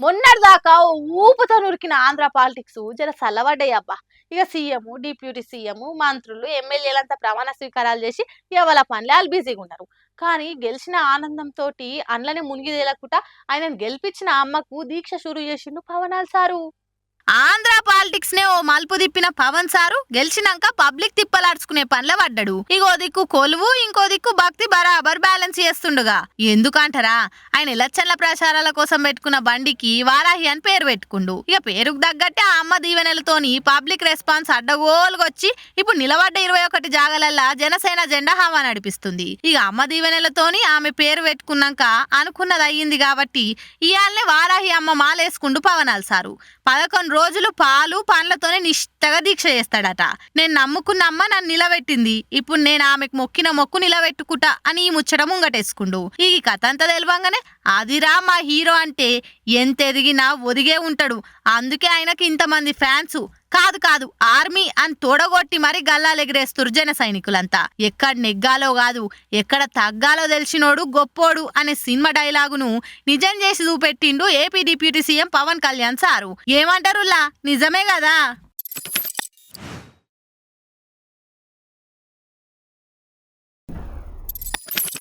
మొన్నటిదాకా ఊపుతో నురికిన ఆంధ్ర పాలిటిక్స్ జర చల్లబడ్డాయి అబ్బా. ఇక సీఎం, డిప్యూటీ సీఎం, మంత్రులు, ఎమ్మెల్యేలంతా ప్రమాణ స్వీకారాలు చేసి ఇక వాళ్ళ పనులు వాళ్ళు బిజీగా ఉన్నారు. కానీ గెలిచిన ఆనందంతో అండ్లనే మునిగి తేలకుండా ఆయనను గెలిపించిన అమ్మకు దీక్ష షురు చేసిండు పవనాల్ సారు. ఆంధ్ర పాలిటిక్స్ నే ఓ మలుపు తిప్పిన పవన్ సారు గెలిచినాక పబ్లిక్ తిప్పలాడ్చుకునే పనిలో పడ్డాడు. ఇగో దిక్కు కొలువు, ఇంకో దిక్కు భక్తి బరాబర్ బ్యాలెన్స్ చేస్తుండగా. ఎందుకంటారా, ఆయన ఎలక్షన్ల ప్రచారాల కోసం పెట్టుకున్న బండికి వారాహి అని పేరు పెట్టుకుండు. ఇక పేరుకు తగ్గట్టే ఆ అమ్మ దీవెనలతోని పబ్లిక్ రెస్పాన్స్ అడ్డగోలుగొచ్చి ఇప్పుడు నిలబడ్డ 21 జాగలల్లా జనసేన జెండా హవా నడిపిస్తుంది. ఇక అమ్మ దీవెనలతోని ఆమె పేరు పెట్టుకున్నాక అనుకున్నది అయ్యింది కాబట్టి ఇయాలనే వారాహి అమ్మ మాలేసుకుండు పవనాల్ సారు. 11 రోజులు పాలు పండ్లతోనే నిష్టగా దీక్ష చేస్తాడట. నేను నమ్ముకున్న అమ్మ నన్ను నిలబెట్టింది, ఇప్పుడు నేను ఆమెకు మొక్కిన మొక్కు నిలబెట్టుకుంటా అని ఈ ముచ్చట ముంగటేసుకుండు. ఈ కథ అంతా తెలివంగానే అదిరా మా హీరో అంటే ఎంత ఎదిగినా ఒదిగే ఉంటాడు, అందుకే ఆయనకి ఇంతమంది ఫ్యాన్స్ కాదు కాదు ఆర్మీ అని తోడగొట్టి మరి గల్లాలు ఎగిరేస్తురు జన సైనికులంతా. ఎక్కడ నెగ్గాలో కాదు ఎక్కడ తగ్గాలో తెలిసినోడు గొప్పోడు అనే సినిమా డైలాగును నిజం చేసి చూపెట్టిండు AP deputy CM Pawan Kalyan sir. ఏమంటారులా, నిజమే కదా?